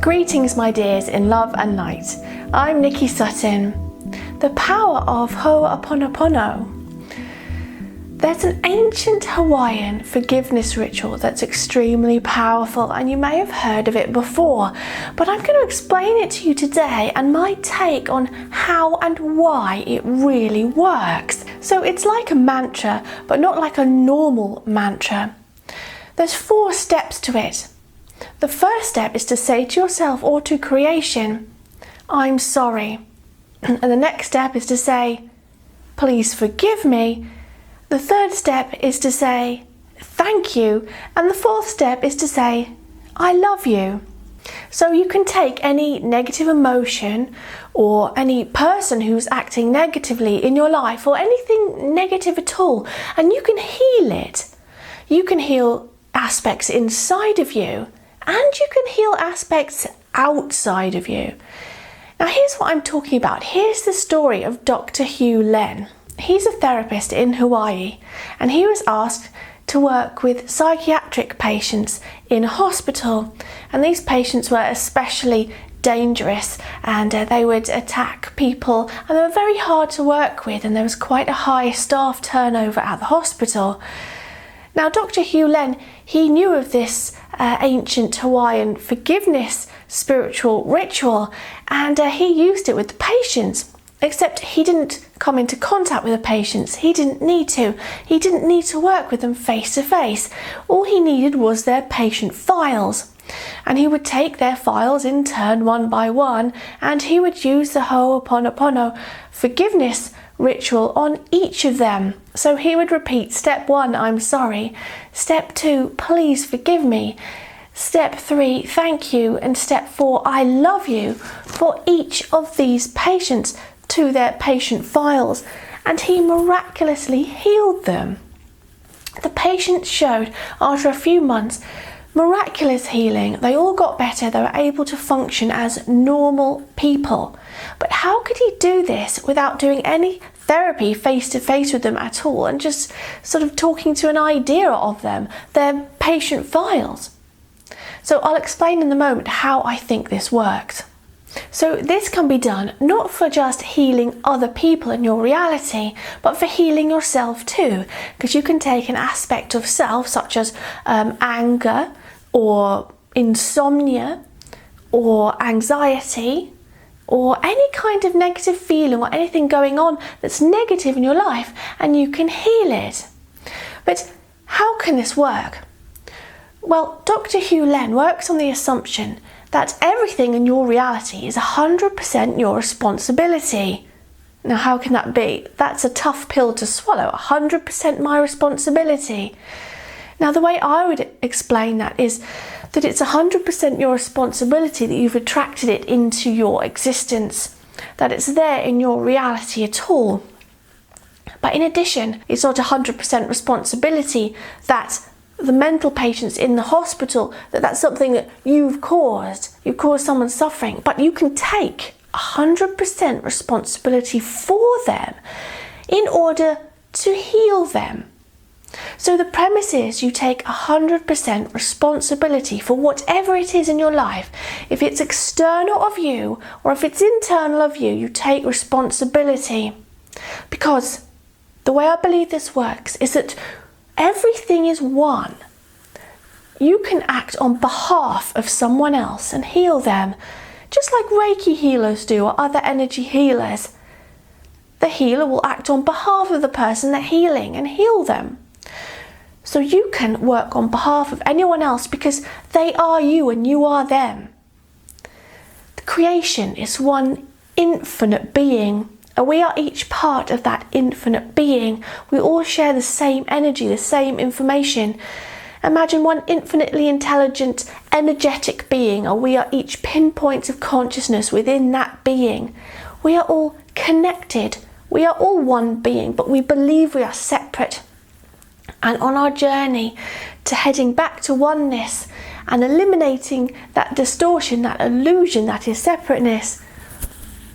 Greetings my dears in love and light. I'm Nikki Sutton. The power of Ho'oponopono. There's an ancient Hawaiian forgiveness ritual that's extremely powerful, and you may have heard of it before, but I'm going to explain it to you today and my take on how and why it really works. So it's like a mantra, but not like a normal mantra. There's 4 steps to it. The first step is to say to yourself or to creation, I'm sorry. And the next step is to say, please forgive me. The third step is to say, thank you. And the fourth step is to say, I love you. So you can take any negative emotion or any person who's acting negatively in your life or anything negative at all, and you can heal it. You can heal aspects inside of you, and you can heal aspects outside of you. Now here's what I'm talking about. Here's the story of Dr. Hew Len. He's a therapist in Hawaii, and he was asked to work with psychiatric patients in a hospital, and these patients were especially dangerous, and they would attack people, and they were very hard to work with, and there was quite a high staff turnover at the hospital. Now Dr. Hew Len, he knew of this ancient Hawaiian forgiveness spiritual ritual, and he used it with the patients, except he didn't come into contact with the patients. He didn't need to. He didn't need to work with them face to face. All he needed was their patient files. And he would take their files in turn one by one, and he would use the Ho'oponopono forgiveness ritual on each of them. So he would repeat step 1, I'm sorry, step 2, please forgive me, step 3, thank you, and step 4, I love you, for each of these patients to their patient files, and he miraculously healed them. The patients showed after a few months miraculous healing. They all got better. They were able to function as normal people. But how could he do this without doing any therapy face to face with them at all, and just sort of talking to an idea of them, their patient files? So I'll explain in a moment how I think this works. So this can be done not for just healing other people in your reality, but for healing yourself too, because you can take an aspect of self such as anger or insomnia or anxiety or any kind of negative feeling or anything going on that's negative in your life, and you can heal it. But how can this work? Well, Dr. Hew Len works on the assumption that everything in your reality is 100% your responsibility. Now, how can that be? That's a tough pill to swallow. 100% my responsibility. Now, the way I would explain that is that it's 100% your responsibility that you've attracted it into your existence, that it's there in your reality at all. But in addition, it's not 100% responsibility that the mental patients in the hospital, that's something that you've caused someone suffering, but you can take 100% responsibility for them in order to heal them. So the premise is you take 100% responsibility for whatever it is in your life. If it's external of you or if it's internal of you, you take responsibility. Because the way I believe this works is that everything is one. You can act on behalf of someone else and heal them, just like Reiki healers do or other energy healers. The healer will act on behalf of the person they're healing and heal them. So you can work on behalf of anyone else because they are you and you are them. The creation is one infinite being, and we are each part of that infinite being. We all share the same energy, the same information. Imagine one infinitely intelligent, energetic being, and we are each pinpoints of consciousness within that being. We are all connected. We are all one being, but we believe we are separate. And on our journey to heading back to oneness and eliminating that distortion, that illusion that is separateness,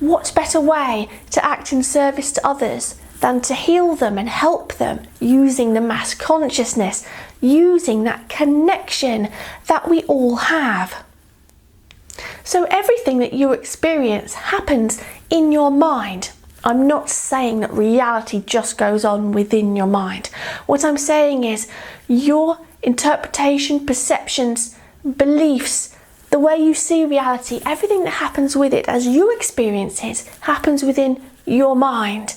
what better way to act in service to others than to heal them and help them using the mass consciousness, using that connection that we all have. So everything that you experience happens in your mind. I'm not saying that reality just goes on within your mind. What I'm saying is your interpretation, perceptions, beliefs, the way you see reality, everything that happens with it as you experience it happens within your mind.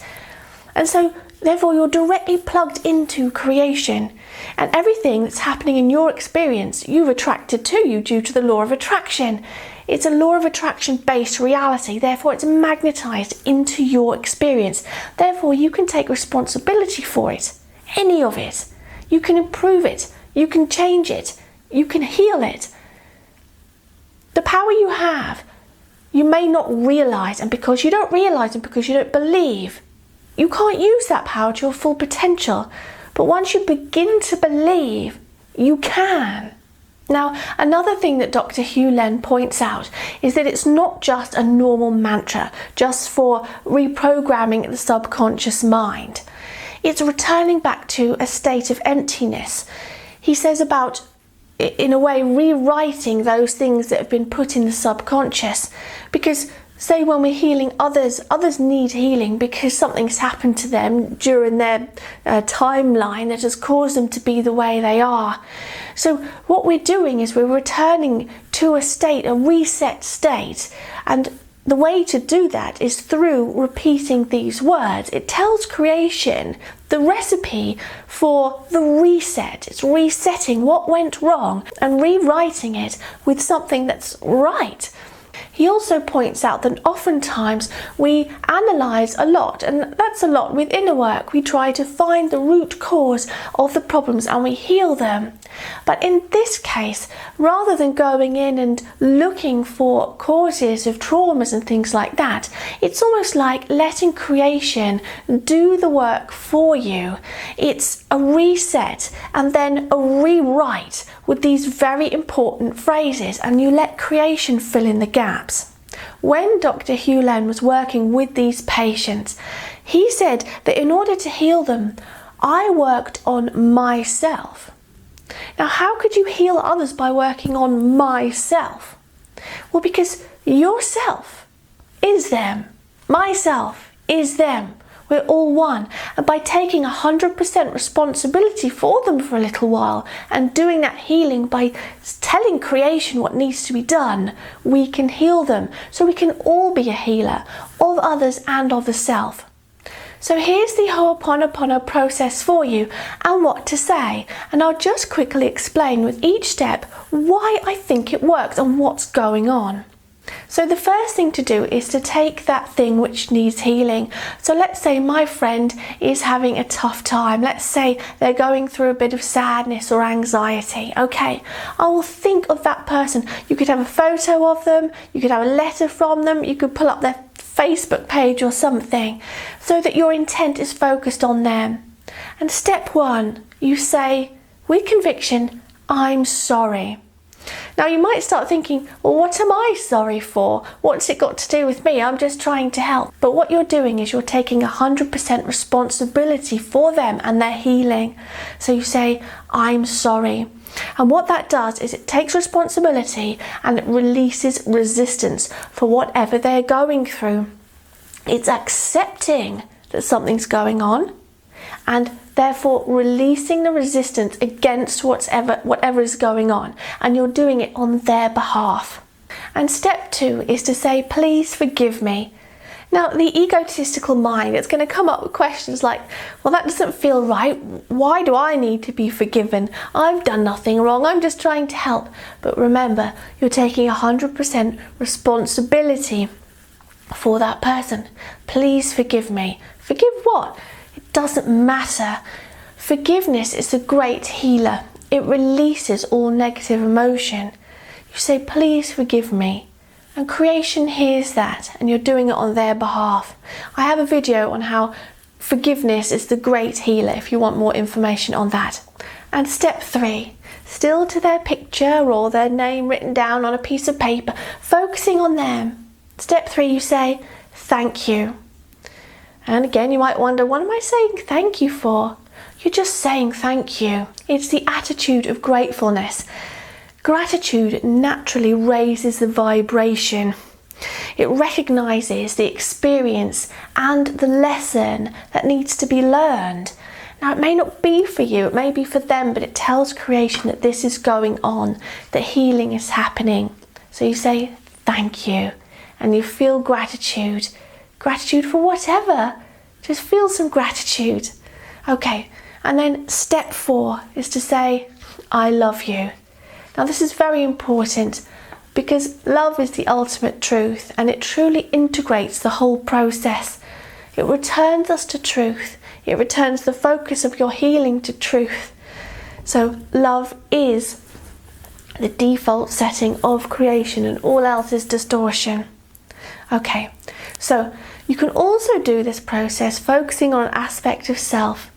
And so therefore you're directly plugged into creation, and everything that's happening in your experience you've attracted to you due to the law of attraction. It's a law of attraction based reality, therefore it's magnetized into your experience. Therefore you can take responsibility for it, any of it. You can improve it, you can change it, you can heal it. The power you have, you may not realize, and because you don't realize and because you don't believe, you can't use that power to your full potential. But once you begin to believe, you can. Now, another thing that Dr. Hew Len points out is that it's not just a normal mantra, just for reprogramming the subconscious mind. It's returning back to a state of emptiness. He says about, in a way, rewriting those things that have been put in the subconscious. Because say when we're healing others need healing because something's happened to them during their timeline that has caused them to be the way they are. So what we're doing is we're returning to a state, a reset state, and the way to do that is through repeating these words. It tells creation the recipe for the reset. It's resetting what went wrong and rewriting it with something that's right. He also points out that oftentimes we analyse a lot, and that's a lot with inner work. We try to find the root cause of the problems and we heal them. But in this case, rather than going in and looking for causes of traumas and things like that, it's almost like letting creation do the work for you. It's a reset and then a rewrite with these very important phrases, and you let creation fill in the gaps. When Dr. Hew Len was working with these patients, he said that in order to heal them, I worked on myself. Now, how could you heal others by working on myself? Well, because yourself is them. Myself is them. We're all one. And by taking 100% responsibility for them for a little while and doing that healing by telling creation what needs to be done, we can heal them. So we can all be a healer of others and of the self. So here's the Ho'oponopono process for you and what to say. And I'll just quickly explain with each step why I think it works and what's going on. So the first thing to do is to take that thing which needs healing. So let's say my friend is having a tough time. Let's say they're going through a bit of sadness or anxiety. Okay, I will think of that person. You could have a photo of them, you could have a letter from them, you could pull up their Facebook page or something, so that your intent is focused on them. And step one, you say, with conviction, I'm sorry. Now you might start thinking, well, what am I sorry for? What's it got to do with me? I'm just trying to help. But what you're doing is you're taking 100% responsibility for them and their healing. So you say, I'm sorry. And what that does is it takes responsibility and it releases resistance for whatever they're going through. It's accepting that something's going on and therefore releasing the resistance against whatever is going on, and you're doing it on their behalf. And step two is to say, please forgive me. Now, the egotistical mind, it's going to come up with questions like, well, that doesn't feel right. Why do I need to be forgiven? I've done nothing wrong. I'm just trying to help. But remember, you're taking 100% responsibility for that person. Please forgive me. Forgive what? It doesn't matter. Forgiveness is the great healer. It releases all negative emotion. You say, please forgive me. And creation hears that, and you're doing it on their behalf. I have a video on how forgiveness is the great healer if you want more information on that. And step three, still to their picture or their name written down on a piece of paper, focusing on them. Step three, you say, thank you. And again, you might wonder, what am I saying thank you for? You're just saying thank you. It's the attitude of gratefulness. Gratitude naturally raises the vibration. It recognises the experience and the lesson that needs to be learned. Now, it may not be for you, it may be for them, but it tells creation that this is going on, that healing is happening. So you say thank you, and you feel gratitude. Gratitude for whatever. Just feel some gratitude. Okay, and then step 4 is to say, I love you. Now, this is very important because love is the ultimate truth, and it truly integrates the whole process. It returns us to truth. It returns the focus of your healing to truth. So love is the default setting of creation, and all else is distortion. Okay, so you can also do this process focusing on an aspect of self.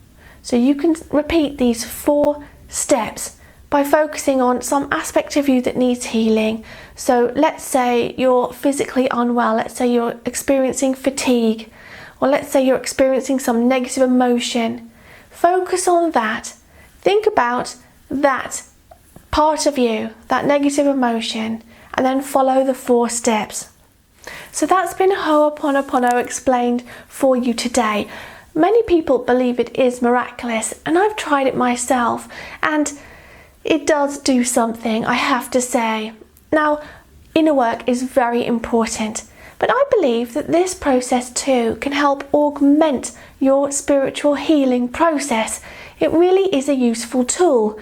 So you can repeat these 4 steps by focusing on some aspect of you that needs healing. So let's say you're physically unwell, let's say you're experiencing fatigue, or let's say you're experiencing some negative emotion. Focus on that. Think about that part of you, that negative emotion, and then follow the 4 steps. So that's been Ho'oponopono explained for you today. Many people believe it is miraculous, and I've tried it myself, and it does do something, I have to say. Now, inner work is very important, but I believe that this process too can help augment your spiritual healing process. It really is a useful tool.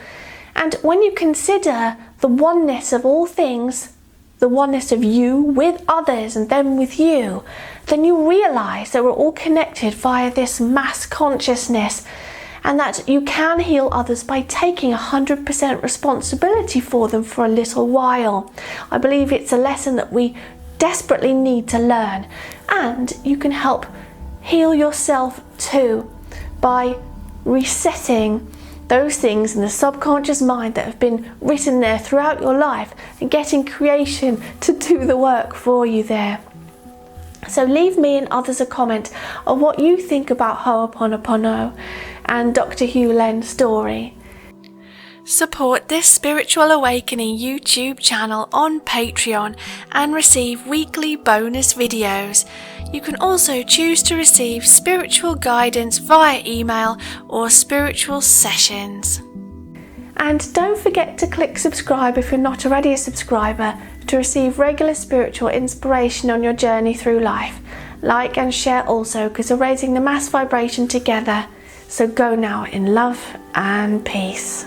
And when you consider the oneness of all things, the oneness of you with others and them with you, then you realise that we're all connected via this mass consciousness, and that you can heal others by taking 100% responsibility for them for a little while. I believe it's a lesson that we desperately need to learn, and you can help heal yourself too by resetting those things in the subconscious mind that have been written there throughout your life and getting creation to do the work for you there. So leave me and others a comment on what you think about Ho'oponopono and Dr. Hew Len's story. Support this Spiritual Awakening YouTube channel on Patreon and receive weekly bonus videos. You can also choose to receive spiritual guidance via email or spiritual sessions. And don't forget to click subscribe if you're not already a subscriber to receive regular spiritual inspiration on your journey through life. Like and share also, because we're raising the mass vibration together. So go now in love and peace.